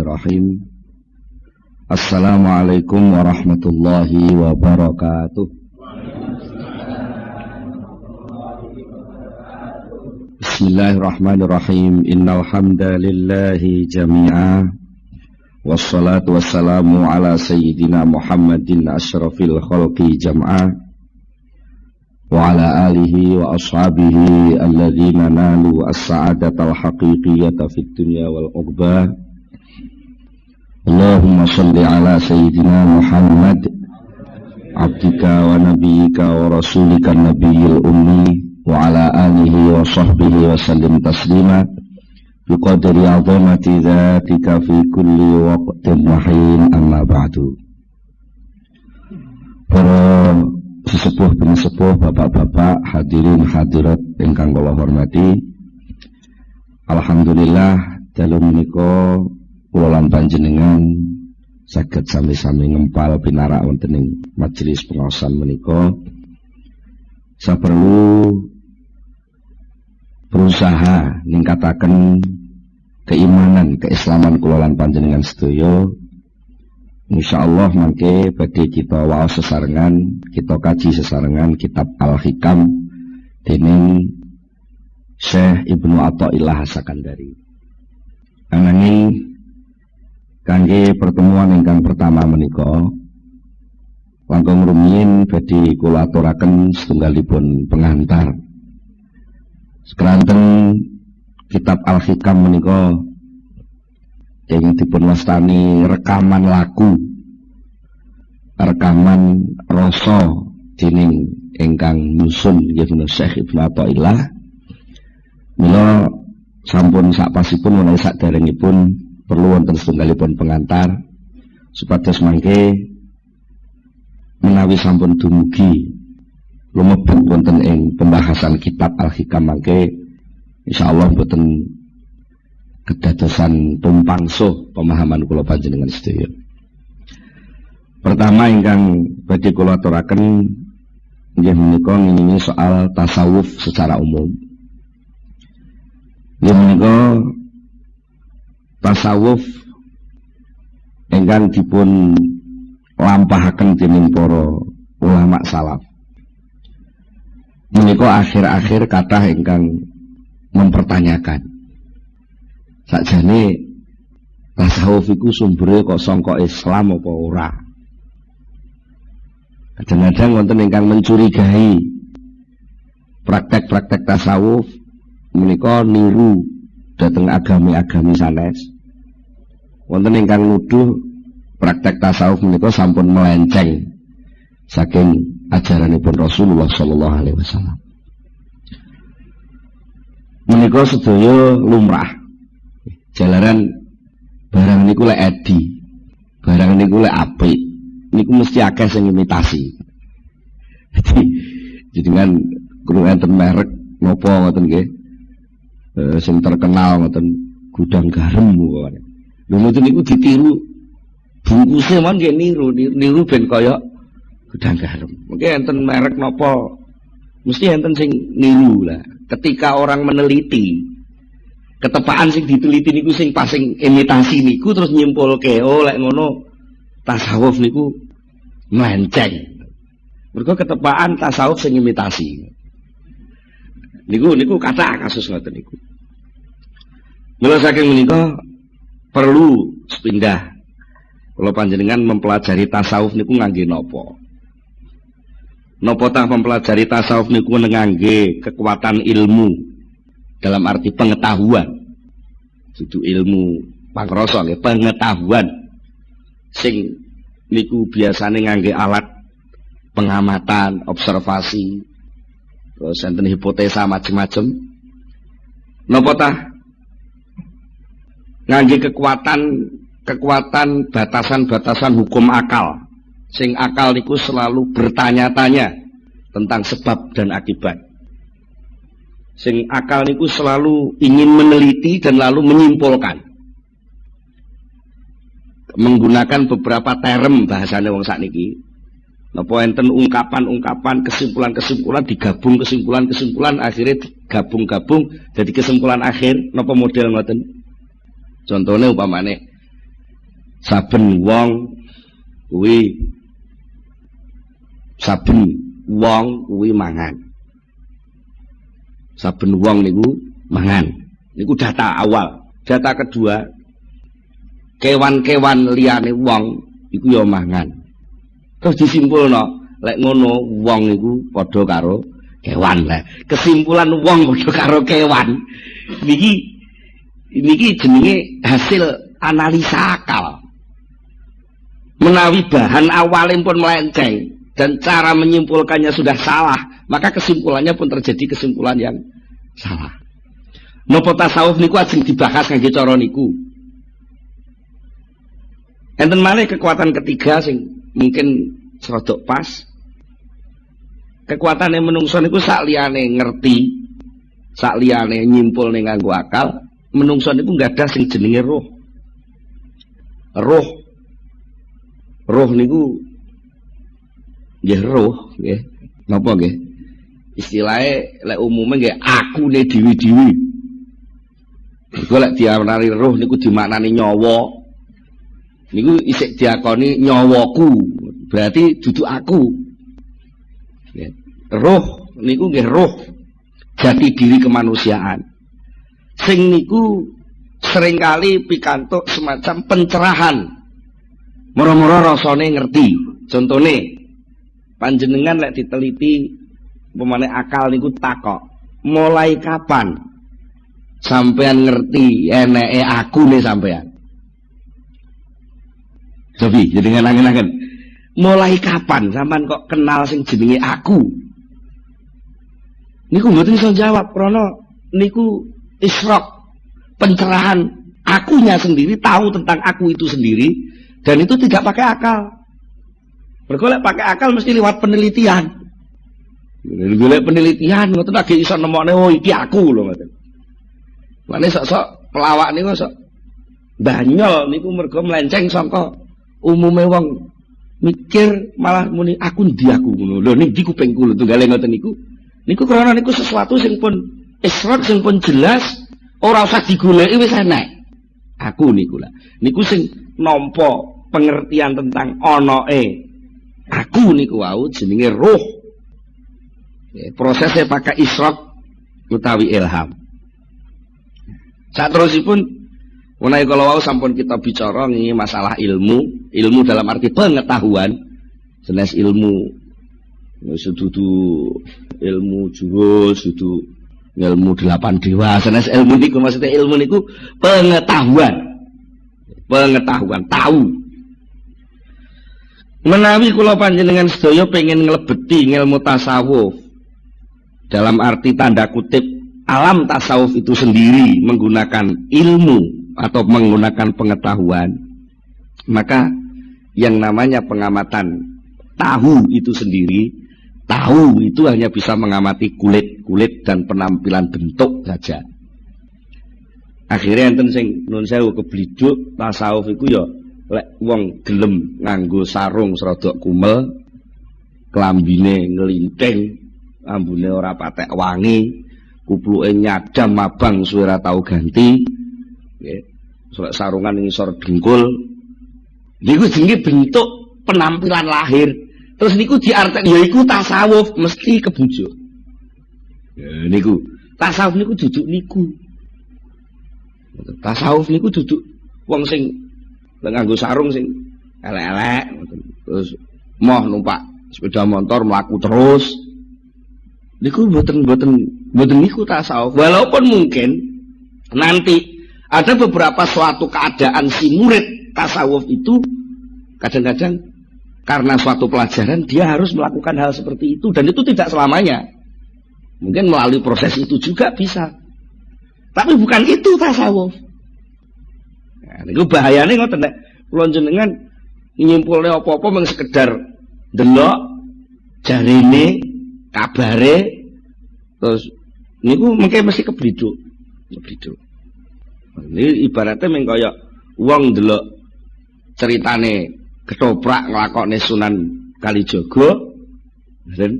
Bismillahirrahmanirrahim. Assalamualaikum warahmatullahi wabarakatuh. Bismillahirrahmanirrahim. Innal hamdalillahi jami'a wassalatu wassalamu ala sayyidina Muhammadin asyrafil khalqi jam'a wa ala alihi wa ashabihi alladhina nalu as-sa'adatal haqiqiyata fid dunya wal uqbah. Allahumma salli ala sayyidina Muhammad abdika wa nabiyyika wa rasulika nabiyil ummi wa ala alihi wa sahbihi wa sallim taslima biqadri azamati dzatika fi kulli waqtin wa hin, amma ba'du. Para sesepuh penesepuh, bapak-bapak, hadirin hadirat ingkang kula hormati, alhamdulillah dalu menika kula lan panjenengan saged sami-sami ngempal pinarak wonten ing majelis pengaosan menika. Saperlu berusaha ningkataken keimanan, keislaman kula lan panjenengan sedaya. Insyaallah mangke badhe kita waos sesarengan, kita kaji sesarengan kitab Al-Hikam dening Syekh Ibnu Athaillah As-Sakandari. Ananging kangge pertemuan ingkang pertama menika langkung rumiyin badhe kula aturaken setunggalipun pengantar. Sekranten kitab Al-Hikam menika ing dipun wastani rekaman laku, rekaman rasa dening ingkang nyusun nggih Syekh Ibnu Athaillah. Mila sampun sakpasipun menawi saderengipun perlu wonten setunggalipun pengantar supados mangke menawi sampun dumugi lumebet wonten ing pembahasan kitab Al-Hikam mangke insyaallah boten kedadosan tumpang suh pemahaman kula panjenengan sedaya. Pertama ingkang badhe kula aturaken inggih menika ngingingi soal tasawuf secara umum. Inggih menika tasawuf ingkang dipun lampahaken dening para ulama salaf. Menika akhir-akhir kathah ingkang mempertanyakan sakjane tasawuf iku sumbere kok sangka Islam apa ora. Kadang-kadang wonten ingkang mencurigai praktek-praktek tasawuf menika niru dhateng agami-agami sanes. Wonten ingkang nuduh praktek tasawuf menika sampun melenceng saking ajaranipun Rasulullah sallallahu alaihi wasallam. Menika sedaya lumrah. Jalaran barang niku lek edi, barang niku lek apik, niku mesti akeh sing imitasi. Jadi kan kudu enten merek napa ngoten nggih. Sing terkenal ngoten gudang garam kok. Lha ngoten niku ditiru. Bungkuse mon nggih niru ben kaya gudang garam. Mungkin enten merek napa mesti enten sing niru lah. Ketika orang meneliti ketepaan sing diteliti niku sing pas sing imitasi niku terus nyimpulke oh lek ngono tasawuf niku melenceng. Mergo ketepaan tasawuf sing imitasi. Niku kata kasus ngoten niku. Mula saking menika perlu sepindah kalau panjenengan mempelajari tasawuf niku ngangge napa? Napa tah mempelajari tasawuf niku ngangge kekuatan ilmu dalam arti pengetahuan. Dudu ilmu pangrasa nggih, pengetahuan. Sing niku biasane ngangge alat pengamatan, observasi, terus enten hipotesa macam-macam. Napa tah ngangge kekuatan batasan-batasan hukum akal. Sing akal niku selalu bertanya-tanya tentang sebab dan akibat. Sing akal niku selalu ingin meneliti dan lalu menyimpulkan. Menggunakan beberapa term bahasane wong sakniki. Napa enten ungkapan-ungkapan, kesimpulan-kesimpulan digabung kesimpulan-kesimpulan akhirnya gabung-gabung jadi kesimpulan akhir napa model ngoten. Contohnya umpamane saben wong kuwi mangan. Saben wong niku mangan. Niku data awal. Data kedua, kewan-kewan liyane wong iku ya mangan. Terus disimpulno, lek ngono wong niku padha karo kewan lah. Kesimpulan wong padha karo kewan. Niki jenenge hasil analisa akal. Menawi bahan awalnya pun melenceng dan cara menyimpulkannya sudah salah, maka kesimpulannya pun terjadi kesimpulan yang salah. Napa tasawuf niku ajeng dibahas kangge cara niku. Enten malih kekuatan ketiga sing mungkin serodok pas. Kekuatane menungso niku sak liyane ngerti, sak liyane nyimpulne nganggo akal, menungso niku gadah sing jenenge roh. Roh niku nggih roh nggih. Napa nggih? Istilahnya lek umume nggih akune dhewe-dhewe. Iku lek diarani roh niku dimaknani nyawa. Niku isih diakoni nyawaku. Berarti dudu aku. Ya. Roh niku nggih roh jati diri kemanusiaan. Sing niku seringkali pikantuk semacam pencerahan. Moro-moro rasane ngerti. Contone panjenengan lek diteliti pemane akal niku takok, mulai kapan sampean ngerti eneke aku nih sampean? Sofi, jadi ngenangen-angen. Mulai kapan sampean kok kenal sing jenenge aku? Niku mboten iso jawab krana niku isyraq, pencerahan akunya sendiri, tahu tentang aku itu sendiri, dan itu tidak pakai akal. Bergolek pakai akal mesti lewat penelitian. Golek penelitian ngoten lagi iso nemokne oh iki aku lho ngoten. Mane sok-sok pelawak niku sok banyol niku mergo melenceng saka umume wong mikir malah muni aku ndi aku ngono. Lho niki kupingku lho tunggale ngoten niku. Niku krana niku sesuatu sing pun israt sing pun jelas ora usah digoleki wis enek. Aku niku lah. Niku sing nampa pengertian tentang onoe aku niku wau jenenge roh. Prosesnya pakai isyraq utawi ilham. Saterusipun menawi kala wau sampun kita bicara nggih masalah ilmu dalam arti pengetahuan, jenis ilmu sedudu ilmu jurus, sedudu ilmu 8 dewa, jenis ilmu niku maksudnya ilmu niku pengetahuan, tahu. Menawi kula panjenengan sedaya pengen nglebeti ilmu tasawuf dalam arti tanda kutip alam tasawuf itu sendiri menggunakan ilmu atau menggunakan pengetahuan, maka yang namanya pengamatan tahu itu sendiri, tahu itu hanya bisa mengamati kulit dan penampilan bentuk saja. Akhirnya enten sing nun sewu kebliduk tasawuf iku ya lek wong gelem nganggo sarung serodok kumel, klambine ngelinting, ambune ora patek wangi, kupluke nyadam mabang suwe ora tau ganti, nggih. Sarungan ngisor dengkul. Niku jenenge bentuk penampilan lahir. Terus niku diartek yaiku tasawuf mesti kebujuk. Ya niku, tasawuf niku duduk niku. Tasawuf niku duduk wong sing nganggo sarung sing elek-elek, terus moh numpak sepeda motor mlaku terus. Niku mboten niku tasawuf. Walaupun mungkin nanti ada beberapa suatu keadaan si murid tasawuf itu kadang-kadang karena suatu pelajaran dia harus melakukan hal seperti itu, dan itu tidak selamanya. Mungkin melalui proses itu juga bisa. Tapi bukan itu tasawuf. Nah, niku bahayane ngoten nek kula jenengan nyimpulne apa-apa mung sekedar delok jarine kabare terus niku mengke mesti kebliduk. Ini ibaratnya mung kaya wong ndelok ceritane ketoprak nglakokne Sunan Kalijaga, dan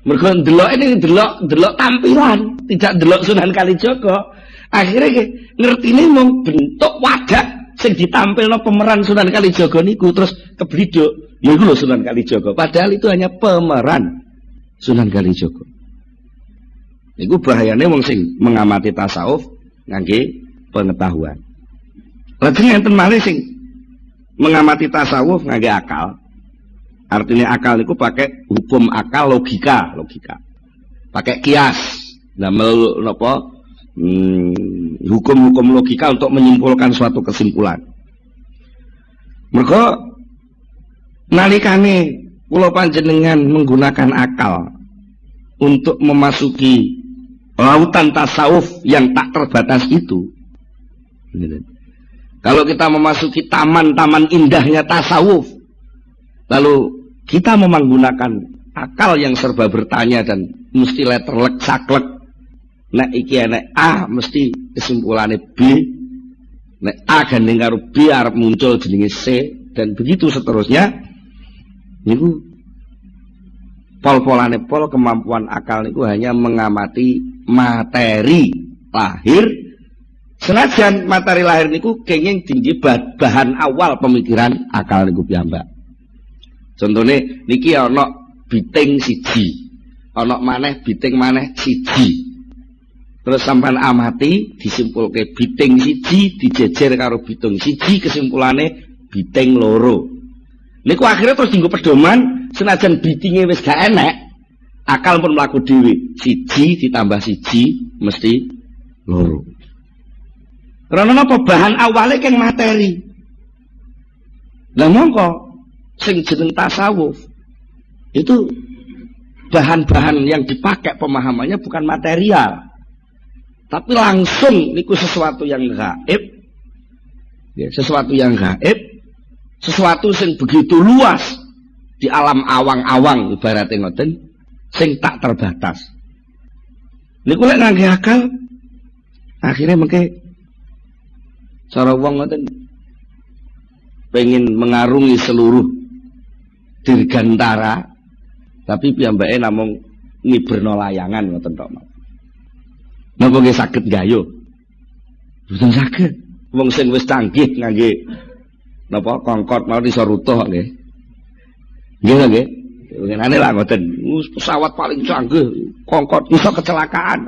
mergo ndelok ini ndelok tampilan, tidak ndelok Sunan Kalijaga, akhirnya ngertine mung bentuk wadah sing ditampilno pemeran Sunan Kalijaga niku terus kebliduk, ya iku lho Sunan Kalijaga. Padahal itu hanya pemeran Sunan Kalijaga. Iku bahayane wong sing mengamati tasawuf ngangge pengetahuan. Lajeng enten malih sing mengamati tasawuf ngangge akal. Artinya akal niku pakai hukum akal, logika. Pakai kias. Damel napa? Hukum-hukum logika untuk menyimpulkan suatu kesimpulan. Mergo nalikane kula panjenengan menggunakan akal untuk memasuki lautan tasawuf yang tak terbatas itu. Kalau kita memasuki taman-taman indahnya tasawuf, lalu kita menggunakan akal yang serba bertanya dan mesti letterlek saklek. Nek iki nek A mesti kesimpulannya B, nek A gandeng karo B arep muncul jenenge C, dan begitu seterusnya. Niku pol-polane pol kemampuan akal niku hanya mengamati materi lahir. Senajan materi lahir niku kenging tinggi bahan awal pemikiran akal niku piyambak. Contohnya niki ana biting siji, ana maneh biting maneh siji. Terus sampean amati disimpulke biting siji dijejer karo bitung siji, kesimpulannya biting loro. Niku akhirnya terus dienggo pedoman, senajan bitinge wis gak enek, akal pun mlaku dhewe. Siji ditambah siji mesti loro. Karena napa bahan awalnya keng materi. Lah mongko sing jeneng tasawuf itu bahan-bahan yang dipakai pemahamannya bukan material, tapi langsung niku sesuatu yang gaib, ya, sesuatu yang gaib, sesuatu sing begitu luas di alam awang-awang ibaratnya ngoten, sing tak terbatas. Niku lek ngangge akal, akhirnya mengke cara wong ngoten pengen mengarungi seluruh dirgantara, tapi piyambake namung ngiberno layangan ngoten tok. Napa nggih saged gayo? Mboten saged. Wong sing wis canggih ngangge napa kongkot mau iso rutuh nggih. Nggih nggih. Ngenane lah ngoten. Pesawat paling canggih kongkot iso kecelakaan.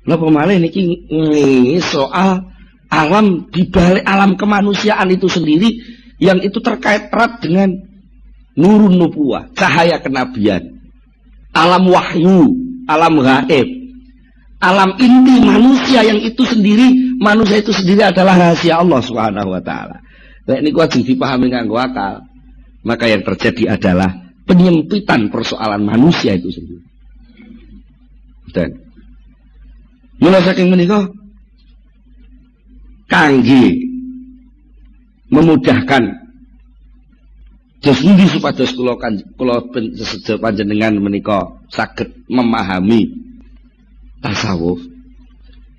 Napa malih niki soal alam dibalik alam kemanusiaan itu sendiri yang itu terkait erat dengan nurun nubuwah, cahaya kenabian, alam wahyu, alam gaib, alam inti manusia yang itu sendiri, manusia itu sendiri adalah rahasia Allah Subhanahu wa taala. Nek niku ajeng dipahami nganggo akal, maka yang terjadi adalah penyempitan persoalan manusia itu sendiri. Dan mula saking menika kangge memudahkan jos nggih supados kula panjenengan menika saged memahami tasawuf.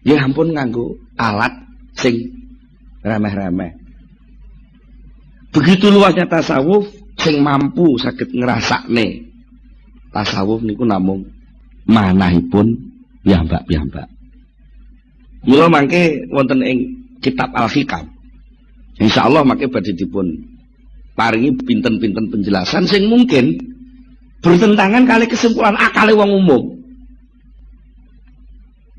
Ya ampun nganggo alat sing remeh-remeh. Begitu luasnya tasawuf sing mampu saged ngrasakne tasawuf niku namung manahipun piyambak-piyambak. Mula mangke wonten ing kitab Al-Hikam. Insyaallah mangke badhe dipun paringi pinten-pinten penjelasan sing mungkin bertentangan kali kesimpulan akale wong umum.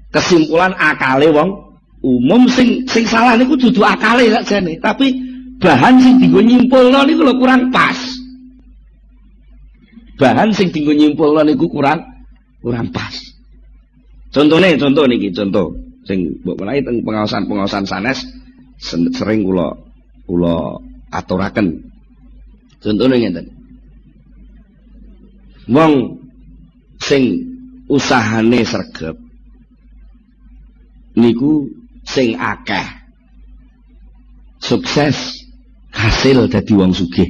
Kesimpulan akale wong umum sing salah niku dudu akale sakjane, tapi bahan sing dienggo nyimpulno niku lho kurang pas. Bahan sing dienggo nyimpulno niku kurang pas. Contoh niki contoh sing mbok menawi teng pengaosan sanes sering kula aturaken. Contohnya ngeten. Wong sing usahane sregep niku sing akeh sukses hasil dadi wong sugih.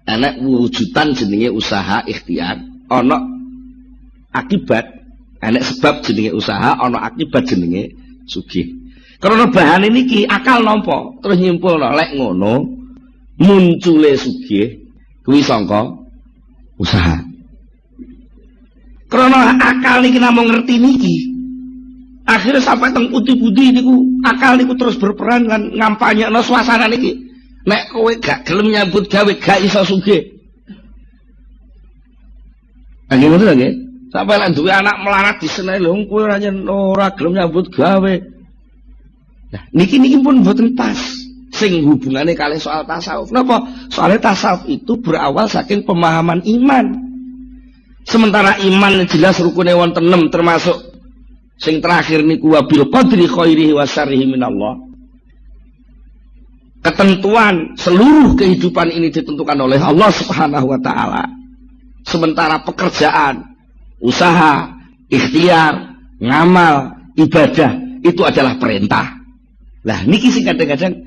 Ana wujudan jenenge usaha ikhtiar, ana akibat, ana sebab jenenge usaha, ana akibat jenenge sugih. Karena bahan ini akal nampa terus nyimpulno lek ngono muncule sugih kuwi sangka usaha. Karena akal niki namung ngerti niki Akhirnya sampai teng putih-putih niku akal niku terus berperan lan ngampanyekno suasana niki. Nek kowe gak gelem nyambut gawe gak iso sugih. Nggih ngoten nggih. Sampai lan duwe anak melarat diseneni lho kowe ora gelem nyambut gawe. Nah, niki pun mboten pas. Sing hubungannya kali soal tasawuf. Napa? Soalnya tasawuf itu berawal saking pemahaman iman. Sementara iman jelas rukunnya wonten 6 termasuk sing terakhir niku wabil qadri khairihi wa syarrihi minallah. Ketentuan seluruh kehidupan ini ditentukan oleh Allah Subhanahu wa taala. Sementara pekerjaan, usaha, ikhtiar, ngamal, ibadah itu adalah perintah. Lah niki sing kadang-kadang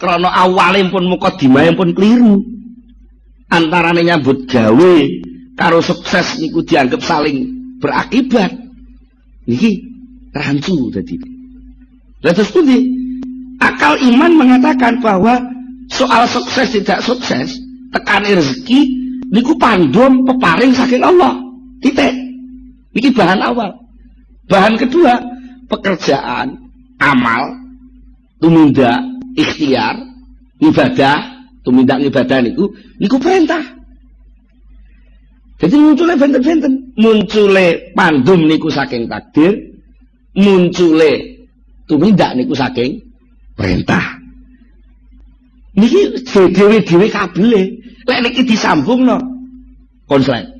krana awale pun mukadimah pun keliru. Antarane nyambut gawe karo sukses niku dianggap saling berakibat. Niki rancu dadi. Lah terus pundi? Akal iman mengatakan bahwa soal sukses tidak sukses, tekan rezeki niku pandom peparing saking Allah. Titik. Niki bahan awal. Bahan kedua, pekerjaan, amal, tumindak, ikhtiar, ibadah, tumindak ibadah niku perintah. Jadi munculnya benten-benten, munculnya pandum niku saking takdir, munculnya tumindak niku saking perintah. Niki dhewe-dhewe kabele, lek niki disambungno konslet.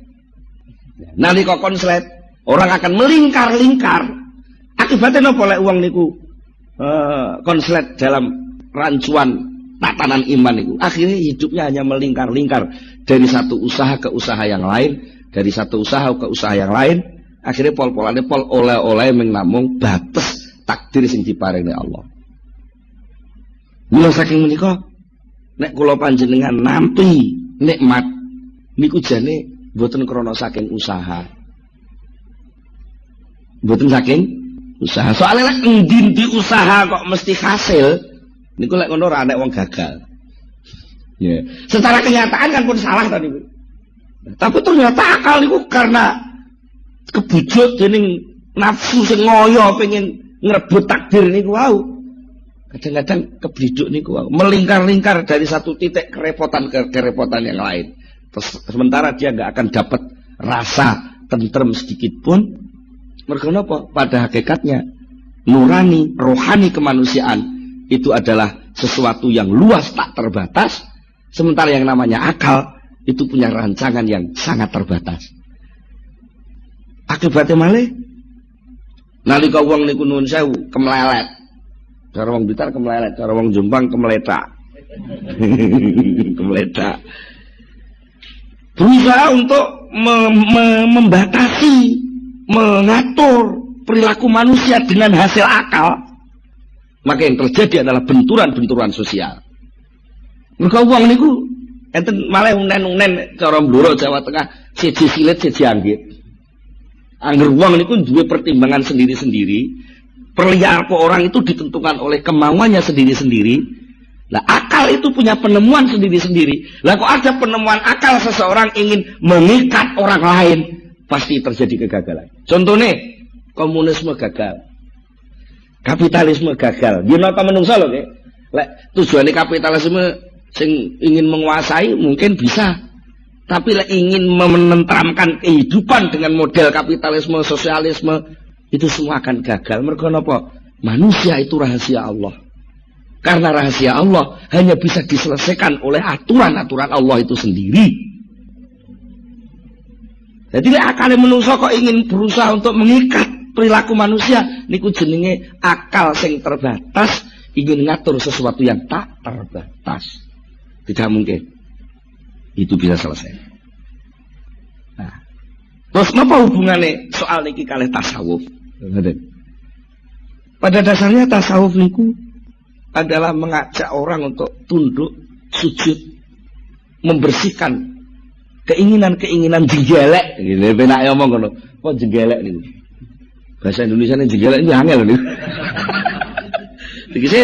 Nalika konslet, orang akan melingkar-lingkar. Akibatnya napa lek wong niku konslet dalam rancuan tatanan iman itu, akhirnya hidupnya hanya melingkar-lingkar dari satu usaha ke usaha yang lain, dari satu usaha ke usaha yang lain, akhirnya pol-polane pol oleh-oleh mengnamung batas takdir sing diparingi Allah. Mula saking menika nek kula panjenengan nampi nikmat niku jane mboten krana saking usaha. Mboten saking usaha. Soalnya lek endi usaha kok mesti hasil, niku lek ngono ora nek wong gagal. Ya, secara kenyataan kan pun salah tadi. Tapi ternyata akal niku karena kebujuk dening nafsu sing ngoyo pengen ngrebut takdir niku wau. Kadang-kadang kebliduk niku wau, melingkar-lingkar dari satu titik kerepotan ke kerepotan yang lain. Terus, sementara dia nggak akan dapat rasa tentrem sedikit pun. Mergo napa? Pada hakikatnya nurani, rohani kemanusiaan itu adalah sesuatu yang luas tak terbatas, sementara yang namanya akal itu punya rancangan yang sangat terbatas. Akibatnya malih nalika wong niku nuwun sewu kemlelet. Cara wong Blitar kemlelet, cara wong Jombang kemeletak. Kemeletak. Berusaha untuk membatasi, mengatur perilaku manusia dengan hasil akal. Maka yang terjadi adalah benturan-benturan sosial. Mereka uang niku enten malah unen-unen cara Blora Jawa Tengah siji silit siji anggit. Angger uang niku duwe pertimbangan sendiri-sendiri. Perilaku orang itu ditentukan oleh kemauannya sendiri-sendiri. Nah, akal itu punya penemuan sendiri-sendiri. Lah kok ada penemuan akal seseorang ingin mengikat orang lain, pasti terjadi kegagalan. Contohnya komunisme gagal. Kapitalisme gagal. Yen napa menungsa lho, nggih. Lek tujuane kapitalisme sing ingin menguasai mungkin bisa. Tapi lek ingin menentramkan kehidupan dengan model kapitalisme, sosialisme, itu semua akan gagal. Mergo napa? Manusia itu rahasia Allah. Karena rahasia Allah hanya bisa diselesaikan oleh aturan-aturan Allah itu sendiri. Jadi lek akale menungsa kok ingin berusaha untuk mengikat perilaku manusia, niku jenenge akal sing terbatas ingin ngatur sesuatu yang tak terbatas. Tidak mungkin itu bisa selesai. Nah, terus apa hubungannya soal niki kalih tasawuf? Pada dasarnya tasawuf niku adalah mengajak orang untuk tunduk, sujud, membersihkan keinginan-keinginan jenggelek. Gitu, penak ngomong ngono. Kok jenggelek niku? Bahasa Indonesia ini jenggelek ini angel niku. Jadi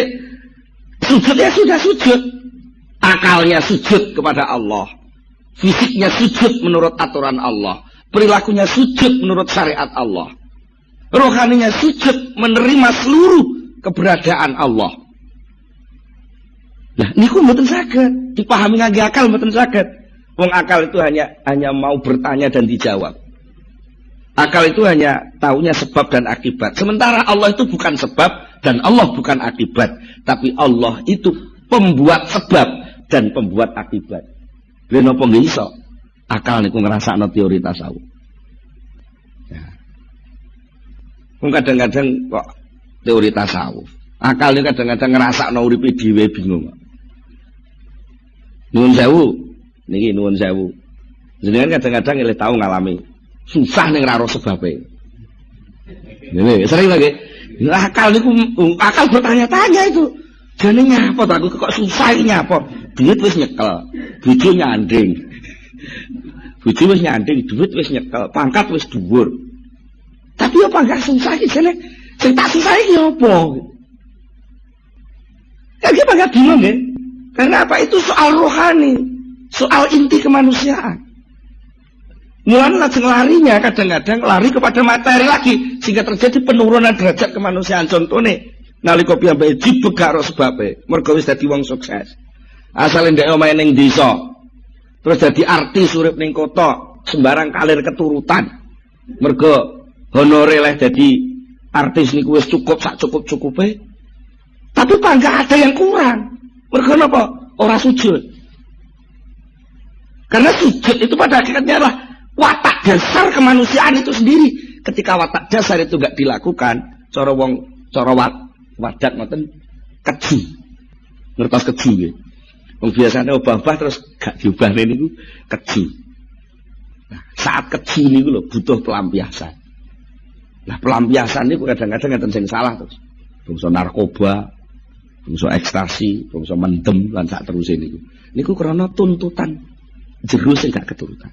sujudnya sudah sujud, akalnya sujud kepada Allah, fisiknya sujud menurut aturan Allah, perilakunya sujud menurut syariat Allah. Rohaninya sujud menerima seluruh keberadaan Allah. Nah, niku mboten saged dipahami ngangge akal, mboten saged. Wong akal itu hanya mau bertanya dan dijawab. Akal itu hanya taunya sebab dan akibat. Sementara Allah itu bukan sebab dan Allah bukan akibat, tapi Allah itu pembuat sebab dan pembuat akibat. Lha napa nggih iso? Akal niku ngrasakno teori tasawuf. Ya. Kadang-kadang kok teori tasawuf. Akal ini kadang-kadang ngrasakno uripe dhewe bingung. Nuwun sewu, niki nuwun sewu. Jenengan kadang-kadang ngelih tau ngalami susah ning ra ro sebabe. Ngene, sering lagi. Akal niku akal bertanya-tanya itu. Jane nyapa to aku kok susah iki nyapa? Duit wis nyekel, bojo nyanding. Bojo wis nyanding, duit wis nyekel, pangkat wis dhuwur. Tapi apa enggak susah iki jane? Sing tak susah iki apa? Kaki enggak bingung ya? Karena apa? Itu soal rohani, soal inti kemanusiaan. Mulai langsung larinya kadang-kadang lari kepada materi lagi sehingga terjadi penurunan derajat kemanusiaan. Contohnya nalika piyambake dibegak karo sebabe, mergo wis dadi wong sukses. Asale ndek omahe ning desa, terus dadi artis urip ning kota, sembarang kalir keturutan. Mergo honore leh dadi artis niku wis cukup sak cukup-cukupe. Tapi apa enggak ada yang kurang? Mergo napa? Ora sujud. Karena sujud itu pada hakikatnya adalah watak dasar kemanusiaan itu sendiri. Ketika watak dasar itu enggak dilakukan, cara wadat ngoten keju. Ngertos keju nggih. Wong biasane obah-obah terus gak diobahne niku keju. Nah, saat keju niku lho butuh pelampiasan. Nah, pelampiasan niku kadang-kadang enten sing salah terus. Bangsa narkoba, bangsa ekstasi, bangsa mendem lan sak teruse niku. Niku krana tuntutan jero sing gak keturutan.